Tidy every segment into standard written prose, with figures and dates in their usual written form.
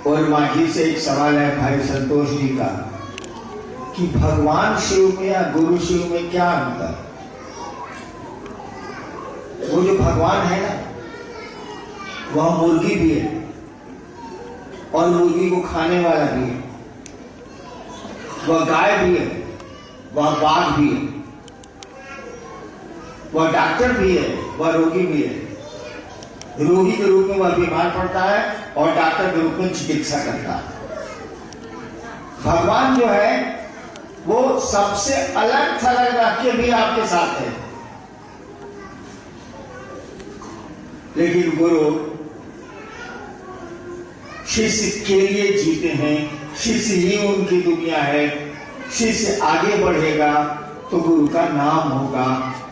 और मांझी से एक सवाल है भाई संतोष जी का कि भगवान शिव में या गुरु शिव में क्या अंतर है? वो जो भगवान है ना, वह मुर्गी भी है और मुर्गी को खाने वाला भी है, वह गाय भी है, वह बाघ भी है, वह डॉक्टर भी है, वह रोगी भी है। रोगी के रूप में वह बीमार पड़ता है और डॉक्टर के रूप में चिकित्सा करता है। भगवान जो है वो सबसे अलग थलग रख के भी आपके साथ है, लेकिन गुरु शिष्य के लिए जीते हैं, शिष्य ही उनकी दुनिया है। शिष्य आगे बढ़ेगा तो गुरु का नाम होगा।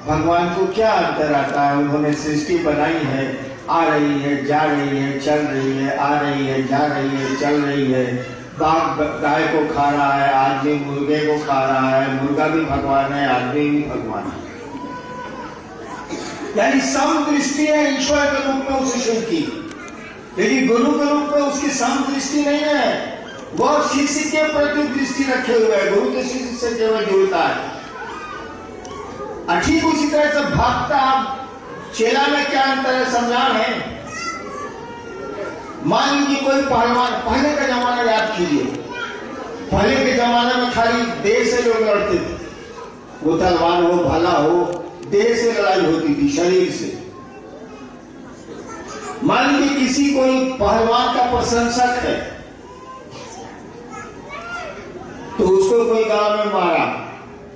भगवान को क्या अंतर आता है? उन्होंने सृष्टि बनाई है, आ रही है, जा रही है, चल रही है, आ रही है, जा रही है, चल रही है। बाघ गाय को खा रहा है, आदमी मुर्गे को खा रहा है, मुर्गा भी भगवान है, आदमी भी भगवान है। यानी सम दृष्टि है ईश्वर के रूप में उस शिव की, लेकिन गुरु के रूप में उसकी सम दृष्टि नहीं है। वह शिष्य के प्रति दृष्टि रखे हुए है, गुरु के शिष्य से केवल जुड़ता है। ठीक उसी तरह से भक्त आप चेला में क्या अंतर है समझान है। मान लीजिए कोई पहलवान, पहले का जमाना याद कीजिए, पहले के जमाने में खाली देह से लोग लड़ते थे, वो तलवार हो भाला हो, देह से लड़ाई होती थी, शरीर से। मान लीजिए किसी कोई पहलवान का प्रशंसक है तो उसको कोई गांव में मारा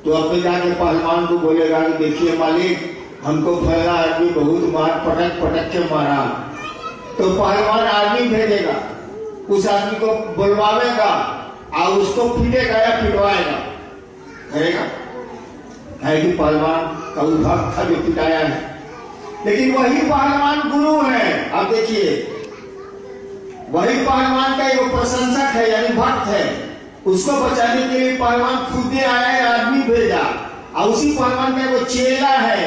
तो अपने जाके पहलवान को बोलेगा कि देखिए मालिक, हमको फैला आदमी बहुत मार पटक पटक के मारा। तो पहलवान आदमी भेजेगा, उस आदमी को बुलवावेगा और उसको पीटेगा या पिटवाएगा, करेगा है कि पहलवान का भक्त था जो पिटाया है। लेकिन वही पहलवान गुरु है। अब देखिए, वही पहलवान का एक प्रशंसक है यानी भक्त है, उसको बचाने के लिए पहलवान खुद आया है, आदमी भेजा, और उसी पहलवान का वो चेला है,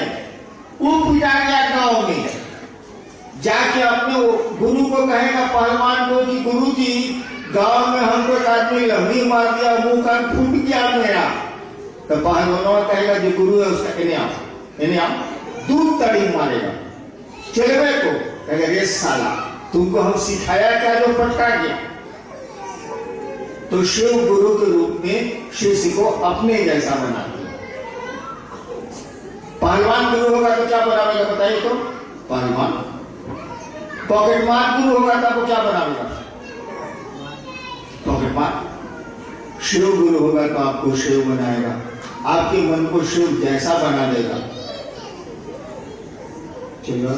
वो पिटा गया गांव में, जाके अपने गुरु को कहेगा पहलवान को कि गुरु जी गांव में हमको एक आदमी लहरी मार दिया, मुंह कान फूट गया मेरा। तो पहलवान कहेगा जो गुरु है उसका इन्हें आप दूध तड़ी मारेगा चेले को, कहेगा रे साला तुमको हम सिखाया क्या जो पटका गया। तो शिव गुरु के रूप में शिष्य को अपने जैसा बनाते। पहलवान गुरु होगा तो क्या बनावेगा बताइए? तो पहलवान। पॉकेट मार गुरु होगा तो आपको क्या बनावेगा? पॉकेट मार। शिव गुरु होगा तो आपको शिव बनाएगा, आपके मन को शिव जैसा बना देगा। चलो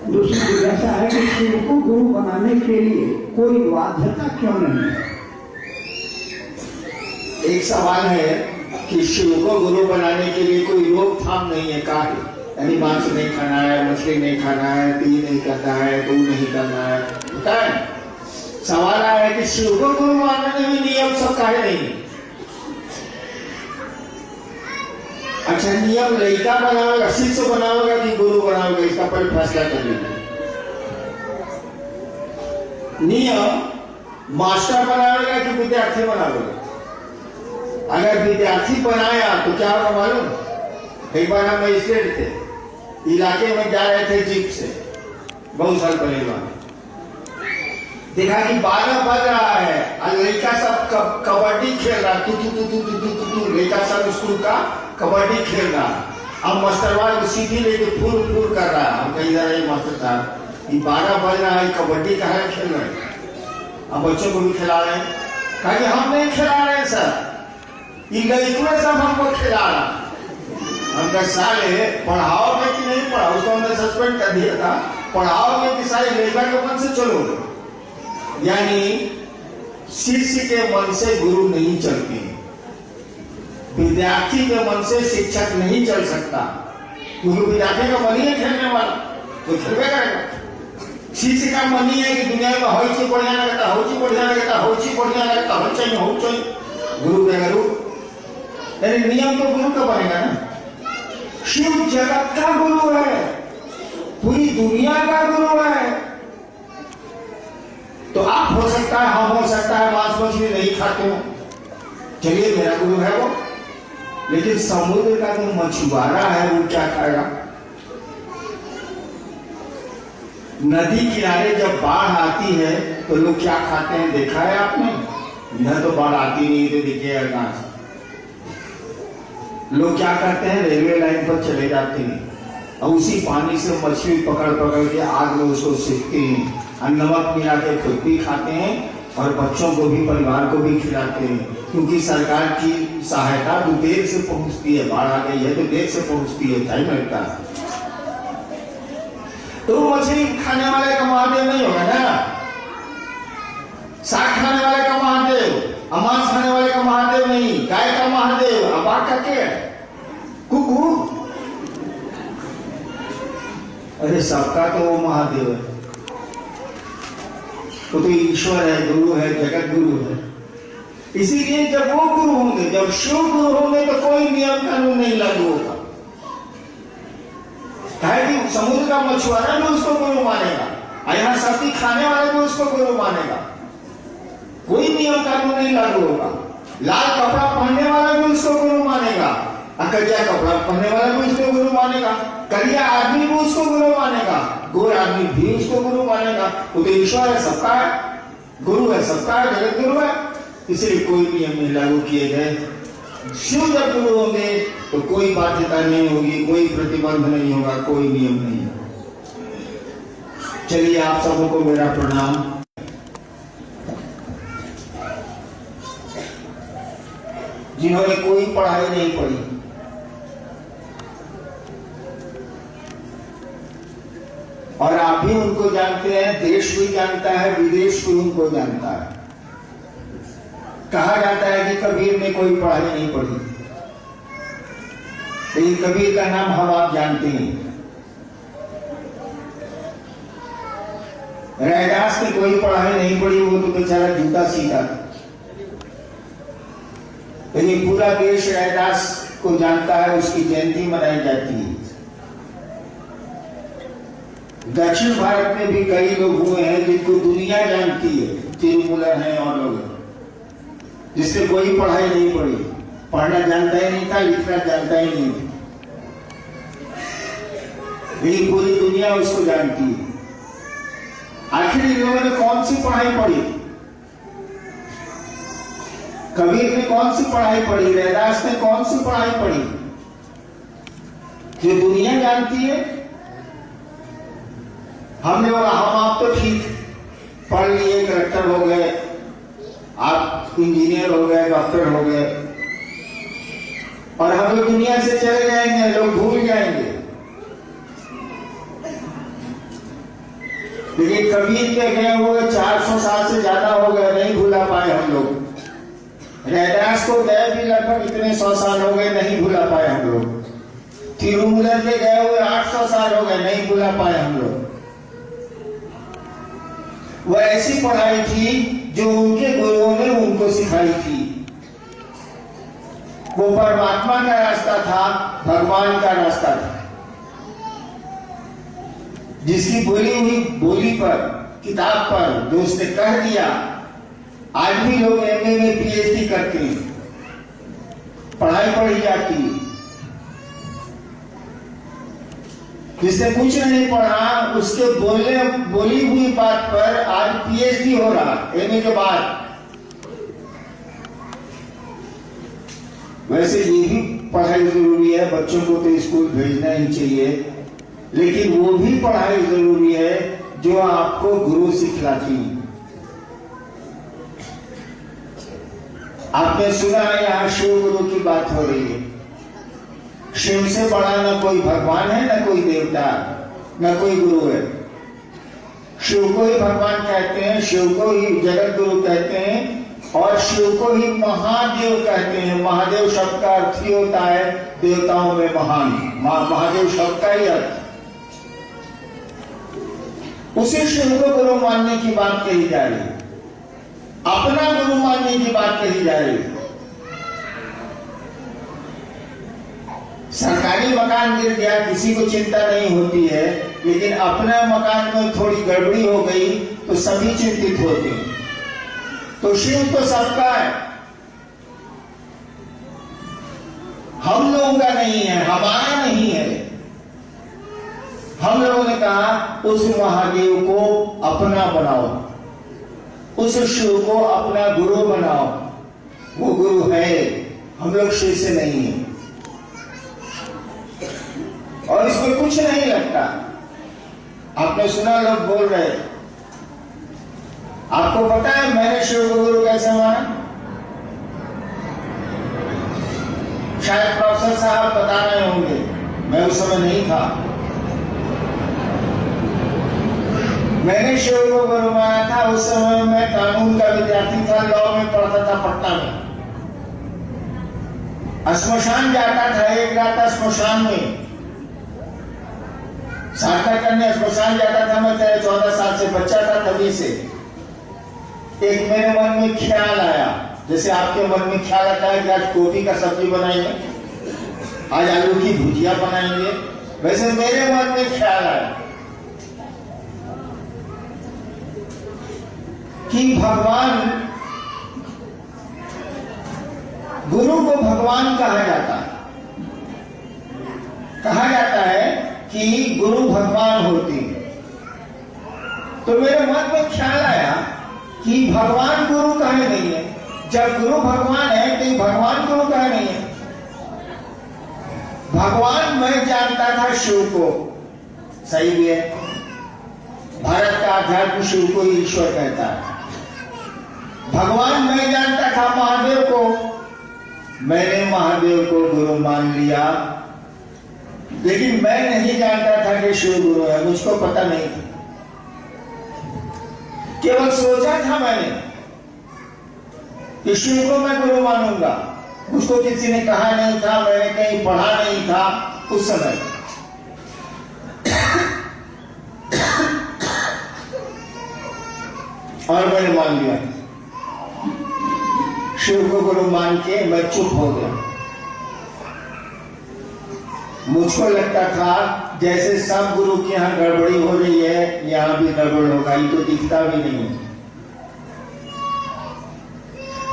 दूसरी ऐसा है कि शिव को गुरु बनाने के लिए कोई बाध्यता क्यों नहीं है? एक सवाल है कि शिव को गुरु बनाने के लिए कोई रोकथाम नहीं है, काहे? यानी मांस नहीं खाना है, मछली नहीं खाना है, ती नहीं करना है, तू नहीं करना है, पता है? सवाल आया है कि शिव को गुरु बनाने में नियम सब काहे नहीं? अच्छा, नियम लड़का बनावेगा, शिष्य बनावेगा कि गुरु बनावेगा, इसका पहले फैसला कर लीजिए। नियम मास्टर बनावेगा कि विद्यार्थी बनावेगा? अगर विद्यार्थी बनाया तो क्या होगा मालूम? एक बार हम मजिस्ट्रेट थे, इलाके में जा रहे थे जीप से, बहुत साल पहले, देखा कि 12 बज रहा है और लड़का सब कबड्डी खेल रहा, तू लड़का सब स्कूल का कबड्डी खेल रहा। अब मास्टरवाल को सीधी लेके फूल फूल कर रहा है। हम कहीं जा रहे मास्टर साहब, ये 12 बज रहा है, कबड्डी कहाँ खेल रहे हैं? अब बच्चों को भी खिला रहे हैं। कहा कि हम नहीं खिला रहे हैं सर, ये लड़के सब हमको खिला रहा। हम कहा साले पढ़ाओगे कि नहीं पढ़ाओ? उसको हमने सस्पेंड कर दिया था। पढ़ाओगे कि सारे लड़का के मन से चलो? यानी शिष्य के मन से गुरु नहीं चलती, विद्यार्थी के मन से शिक्षक नहीं चल सकता। क्योंकि विद्यार्थी का मन ही है खेलने वाला, तो खेलवे करेगा। शिष्य का मन ही है कि दुनिया में हो चीज बढ़िया लगता, हो चीज बढ़िया लगता, हो चीज बढ़िया लगता, हो चाहिए। गुरु के गुरु यानी नियम तो गुरु का बनेगा ना। शिव जगत का गुरु है, पूरी दुनिया का गुरु है। तो आप हो सकता है, हम हो सकता है मांस मछली नहीं खाते हो, चलिए मेरा गुरु है वो। लेकिन समुद्र का जो मछुआरा है वो क्या खाएगा? नदी किनारे जब बाढ़ आती है तो लोग क्या खाते हैं, देखा है आपने? न तो बाढ़ आती नहीं तो दिखेगा कहां से? लोग क्या करते हैं, रेलवे लाइन पर चले जाते हैं और उसी पानी से मछली पकड़ पकड़ के आग में उसको सेकते हैं और नमक मिला के खुद भी खाते हैं और बच्चों को भी, परिवार को भी खिलाते हैं। क्योंकि सरकार की सहायता तो देर से पहुंचती है, बाढ़ आ गई है तो देर से पहुंचती है, टाइम लगता है। तो मछली खाने वाले का महादेव नहीं होगा ना, साग खाने वाले का महादेव, मांस खाने वाले का महादेव नहीं, गाय का महादेव, अबाक का क्या कुकू। अरे सबका तो वो महादेव है, वो तो ईश्वर है, गुरु है, जगत गुरु है। इसीलिए जब वो गुरु होंगे, जब शिव गुरु होंगे तो कोई नियम कानून नहीं लागू होगा। कि समुद्र का मछुआरा भी उसको गुरु मानेगा और यहाँ सब्जी खाने वाला भी उसको गुरु मानेगा, कोई नियम कानून नहीं लागू होगा। लाल कपड़ा पहनने वाला भी उसको गुरु मानेगा और करिया कपड़ा पहनने वाला भी उसको गुरु मानेगा, करिया आदमी भी उसको गुरु मानेगा, गोर आदमी भी उसको गुरु मानेगा। वो तो ईश्वर है, सबका है, गुरु है, सबका है, जगत गुरु है। इसलिए कोई नियम नहीं लागू किए गए। शिव जब गुरु होंगे तो कोई बाध्यता नहीं होगी, कोई प्रतिबंध नहीं होगा, कोई नियम नहीं। चलिए आप सबको मेरा प्रणाम। जिन्होंने कोई पढ़ाई नहीं पढ़ी और आप भी उनको जानते हैं, देश भी जानता है, विदेश भी उनको जानता है। कहा जाता है कि कबीर ने कोई पढ़ाई नहीं पढ़ी, लेकिन कबीर का नाम हम आप जानते हैं। रैदास ने कोई पढ़ाई नहीं पढ़ी, वो तो बेचारा जूता सीता, लेकिन पूरा देश रैदास को जानता है, उसकी जयंती मनाई जाती है। दक्षिण भारत में भी कई लोग हुए हैं जिनको दुनिया जानती है, तिरुमूलर हैं और लोग, जिससे कोई पढ़ाई नहीं पढ़ी, पढ़ना जानता ही नहीं था, लिखना जानता ही नहीं था, लेकिन पूरी दुनिया उसको जानती है। आखिर इन लोगों ने कौन सी पढ़ाई पढ़ी? कबीर ने कौन सी पढ़ाई पढ़ी? रैदास ने कौन सी पढ़ाई पढ़ी जो दुनिया जानती है? हमने बोला हम आप तो ठीक पढ़ लिए, कलेक्टर हो गए, आप इंजीनियर हो गए, डॉक्टर हो गए, और हम लोग दुनिया से चले जाएंगे, लोग भूल जाएंगे। लेकिन कबीर के गए हुए 400 साल से ज्यादा हो गए, नहीं भूला पाए हम लोग। रैदास को गए भी लगभग इतने 100 साल हो गए, नहीं भूला पाए हम लोग। तिरुमूलर के गए हुए 800 साल हो गए, नहीं भूला पाए हम लोग। वह ऐसी पढ़ाई थी जो उनके गुरुओं ने उनको सिखाई थी। वो परमात्मा का रास्ता था, भगवान का रास्ता था, जिसकी बोली हुई बोली पर, किताब पर जो उसने कह दिया, आज भी लोग एमए में पीएचडी करते हैं, पढ़ाई पढ़ी जाती है। जिसने कुछ नहीं पढ़ा उसके बोली हुई बात पर आज पीएचडी हो रहा एमए के बाद। वैसे ये भी पढ़ाई जरूरी है, बच्चों को तो स्कूल भेजना ही चाहिए, लेकिन वो भी पढ़ाई जरूरी है जो आपको गुरु सिखलाती है। आपने सुना है यहाँ शिव गुरु की बात हो रही है। शिव से बड़ा न कोई भगवान है, न कोई देवता, न कोई गुरु है। शिव को ही भगवान कहते हैं, शिव को ही जगत गुरु कहते हैं और शिव को ही महादेव कहते हैं। महादेव शब्द का अर्थ ही होता है देवताओं में महान। महादेव शब्द का ही अर्थ। उसी शिव को गुरु मानने की बात कही जा रही है, अपना गुरु मानने की बात कही जा रही है। सरकारी मकान गिर गया किसी को चिंता नहीं होती है, लेकिन अपने मकान में थोड़ी गड़बड़ी हो गई तो सभी चिंतित होते हैं। तो शिव तो सबका है, हम लोगों का नहीं है, हमारा नहीं है। हम लोगों ने कहा उस महादेव को अपना बनाओ, उस शिव को अपना गुरु बनाओ। वो गुरु है, हम लोग शिव से नहीं है और इसमें कुछ नहीं लगता। आपने सुना लोग बोल रहे, आपको पता है मैंने शिव को गुरु कैसे माना? शायद प्रोफेसर साहब बता रहे होंगे, मैं उस समय नहीं था। मैंने शिव को गुरु माना था उस समय मैं कानून का विद्यार्थी था, लॉ में पढ़ता था पटना में। श्मशान जाता था, एक रात श्मशान में साधना करने श्मशान जाता था। मैं 14 साल से बच्चा था, तभी से एक मेरे मन में ख्याल आया, जैसे आपके मन में ख्याल आता है कि आज गोभी का सब्जी बनाएंगे, आज आलू की भुजिया बनाएंगे, वैसे मेरे मन में ख्याल आया कि भगवान, गुरु को भगवान कहा जाता है। कहा जाता है कि गुरु भगवान होते हैं। तो मेरे मन में ख्याल आया कि भगवान गुरु कहे नहीं है? जब गुरु भगवान है तो भगवान गुरु कहे नहीं है? भगवान मैं जानता था शिव को, सही भी है, भारत का आध्यात्म शिव को ईश्वर कहता है। भगवान मैं जानता था महादेव को, मैंने महादेव को गुरु मान लिया, लेकिन मैं नहीं जानता था कि शिव गुरु है, मुझको पता नहीं था। केवल सोचा था मैंने कि शिव को मैं गुरु मानूंगा, मुझको किसी ने कहा नहीं था, मैंने कहीं पढ़ा नहीं था उस समय। और मैंने मान लिया, शिव को गुरु मान के मैं चुप हो गया। मुझको लगता था जैसे सब गुरु के यहाँ गड़बड़ी हो रही है, यहाँ भी गड़बड़ होगा, ये तो दिखता भी नहीं,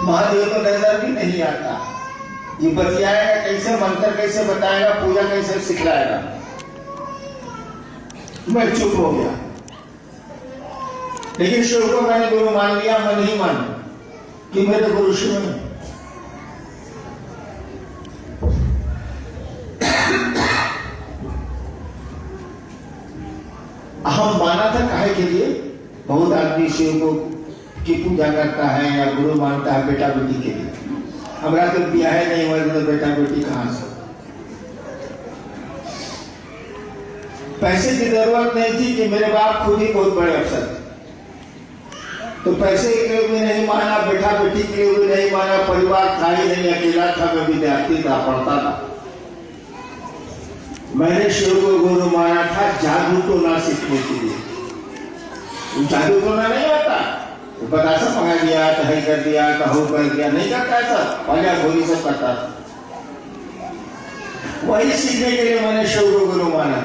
महादेव तो नजर भी नहीं आता, ये बतियाएगा कैसे, मंत्र कैसे बताएगा, पूजा कैसे सिखलाएगा। मैं चुप हो गया, लेकिन शिव को मैंने गुरु मान लिया। मैं नहीं माना कि मेरे गुरु शिव है। हम माना था काहे के लिए? बहुत आदमी शिव को की पूजा करता है या गुरु मानता है बेटा बेटी के लिए। हमारा तो ब्याह नहीं हुआ तो बेटा बेटी कहां से? पैसे की जरूरत नहीं थी कि मेरे बाप खुद ही बहुत बड़े अफसर थे, तो पैसे के लिए भी नहीं माना, बेटा बेटी के लिए भी नहीं माना, परिवार था ही नहीं, अकेला था, मैं विद्यार्थी था, पढ़ता था। मैंने शिव को गुरु माना था जादू को ना सीखने के लिए। जादू को ना नहीं आता, तो बतासा पका दिया, तही कर दिया, कहू कर दिया, नहीं करता ऐसा, पाजा भोली सब करता था। वही सीखने के लिए मैंने शिव को गुरु माना।